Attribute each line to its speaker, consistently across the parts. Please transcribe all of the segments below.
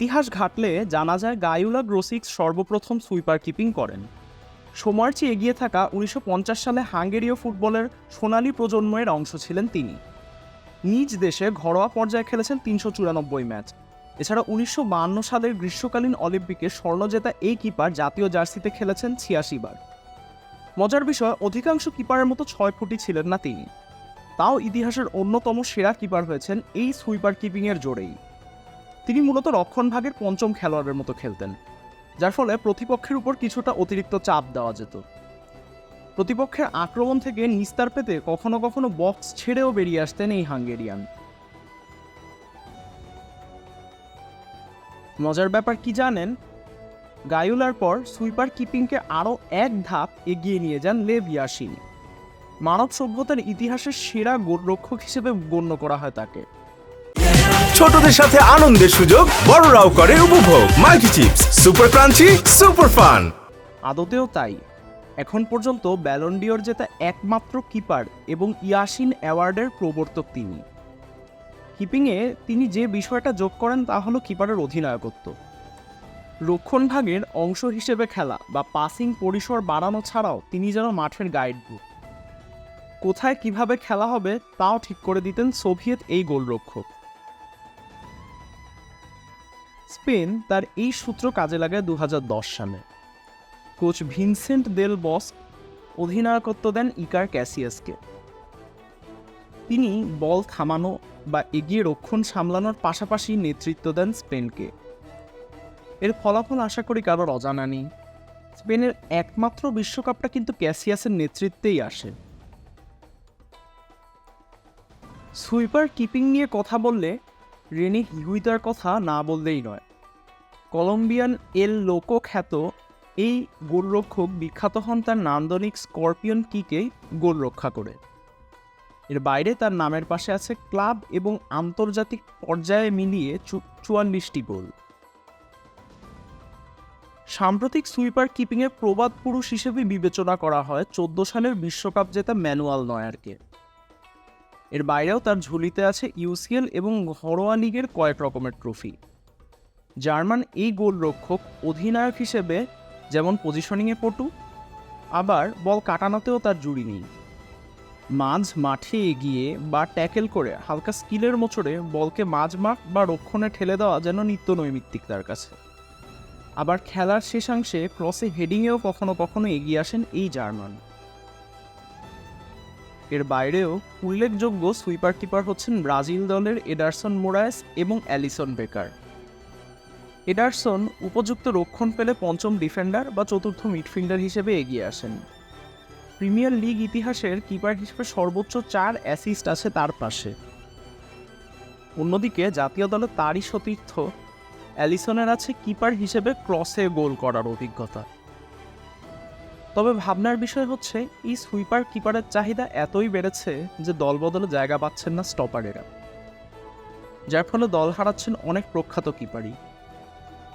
Speaker 1: ইতিহাস ঘাটলে জানা যায় গাইওলা গ্রোসিক্স সর্বপ্রথম সুইপার কিপিং করেন। সময়ের চেয়ে এগিয়ে থাকা 1950 সালে হাঙ্গেরীয় ফুটবলের সোনালী প্রজন্মের অংশ ছিলেন তিনি। নিজ দেশে ঘরোয়া পর্যায়ে খেলেছেন 394 ম্যাচ। এছাড়া 1952 সালের গ্রীষ্মকালীন অলিম্পিকে স্বর্ণ জেতা এই কিপার জাতীয় জার্সিতে খেলেছেন 86 বার। মজার বিষয়, অধিকাংশ কিপারের মতো 6 ফুটই ছিলেন না তিনি। তাও ইতিহাসের অন্যতম সেরা কিপার হয়েছেন এই সুইপার কিপিংয়ের জোরেই। তিনি মূলত রক্ষণভাগের পঞ্চম খেলোয়াড়ের মতো খেলতেন, যার ফলে প্রতিপক্ষের উপর কিছুটা অতিরিক্ত চাপ দেওয়া যেত। প্রতিপক্ষের আক্রমণ থেকে নিস্তার পেতে কখনো কখনো বক্স ছেড়েও বেরিয়ে আসতেন এই হাঙ্গেরিয়ান। মজার ব্যাপার কি জানেন, গাইওলার পর সুইপার কিপিংকে আরও এক ধাপ এগিয়ে নিয়ে যান লেভ ইয়াশিন। মানব সভ্যতার ইতিহাসের সেরা গোলরক্ষক হিসেবে গণ্য করা হয় তাকে।
Speaker 2: ছোটদের সাথে আনন্দের সুযোগ, বড়রাও করে উপভোগ। Multi chips, super crunchy, super fun.
Speaker 1: আদতেও তাই। এখন পর্যন্ত ব্যালন ডিওর জেতা একমাত্র কিপার এবং ইয়াশিন অ্যাওয়ার্ডের প্রবর্তক তিনি। কিপিংয়ে তিনি যে বিষয়টা যোগ করেন তা হলো কিপারের অধিনায়কত্ব। রক্ষণভাগের অংশ হিসেবে খেলা বা পাসিং পরিসর বাড়ানো ছাড়াও তিনি যেন মাঠের গাইডবুক। কোথায় কিভাবে খেলা হবে তাও ঠিক করে দিতেন সোভিয়েত এই গোলরক্ষক। স্পেন তার এই সূত্র কাজে লাগায় 2010 সালে। কোচ ভিনসেন্ট দেল বস্ক অধিনায়কত্ব দেন ইকার ক্যাসিয়াসকে। তিনি বল থামানো বা এগিয়ে রক্ষণ সামলানোর পাশাপাশি নেতৃত্ব দেন স্পেনকে। এর ফলাফল আশা করি কারোর অজানা নেই। স্পেনের একমাত্র বিশ্বকাপটা কিন্তু ক্যাসিয়াসের নেতৃত্বেই আসে। সুইপার কিপিং নিয়ে কথা বললে রেনে হিগুইতার কথা না বললেই নয়। কলম্বিয়ান এল লোকো খ্যাত এই গোলরক্ষক বিখ্যাত হন তার নান্দনিক স্করপিয়ন কিকে গোল রক্ষা করে। এর বাইরে তার নামের পাশে আছে ক্লাব এবং আন্তর্জাতিক পর্যায়ে মিলিয়ে 44টি গোল। সাম্প্রতিক সুইপার কিপিংয়ের প্রবাদ পুরুষ হিসেবে বিবেচনা করা হয় 14 সালের বিশ্বকাপ জেতা ম্যানুয়াল নয়ারকে। এর বাইরেও তার ঝুলিতে আছে ইউসিএল এবং ঘরোয়া লিগের কয়েক রকমের ট্রফি। জার্মান এই গোলরক্ষক অধিনায়ক হিসেবে যেমন পজিশনিংয়ে পটু, আবার বল কাটানোতেও তার জুড়ি নেই। মাঝ মাঠে এগিয়ে বা ট্যাকেল করে হালকা স্কিলের মোচড়ে বলকে মাঝমাঠ বা রক্ষণে ঠেলে দেওয়া যেন নিত্য নৈমিত্তিক তার কাছে। আবার খেলার শেষাংশে ক্রসে হেডিংয়েও কখনো কখনো এগিয়ে আসেন এই জার্মান। এর বাইরেও উল্লেখযোগ্য সুইপার কিপার হচ্ছেন ব্রাজিল দলের এডারসন মোরায়েস এবং অ্যালিসন বেকার। এডারসন উপযুক্ত রক্ষণ পেলে পঞ্চম ডিফেন্ডার বা চতুর্থ মিডফিল্ডার হিসেবে এগিয়ে আসেন। প্রিমিয়ার লিগ ইতিহাসের কিপার হিসেবে সর্বোচ্চ 4 অ্যাসিস্ট আছে তার পাশে। অন্যদিকে জাতীয় দলে তারই সতীর্থ অ্যালিসনের আছে কিপার হিসেবে ক্রসে গোল করার অভিজ্ঞতা। তবে ভাবনার বিষয় হচ্ছে এই সুইপার কিপারের চাহিদা এতই বেড়েছে যে দলবদলে জায়গা পাচ্ছেন না স্টপারেরা, যার ফলে দল হারাচ্ছেন অনেক প্রখ্যাত কিপারই।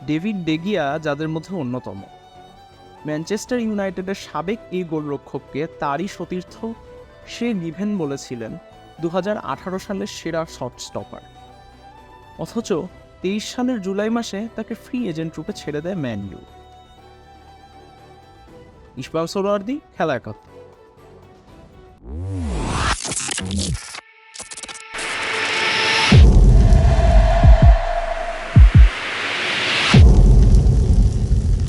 Speaker 1: ডেভিড ডেগিয়া যাদের মধ্যে অন্যতম। ম্যানচেস্টার ইউনাইটেডের সাবেক এই গোলরক্ষককে তারই সতীর্থ সে নিভেন বলেছিলেন 2018 সালের সেরা শট স্টপার। অথচ 23 সালের জুলাই মাসে তাকে ফ্রি এজেন্ট রূপে ছেড়ে দেয় ম্যান ইউ। ইসমাইল সোহরাওয়ার্দী, খেলা একাত্তর।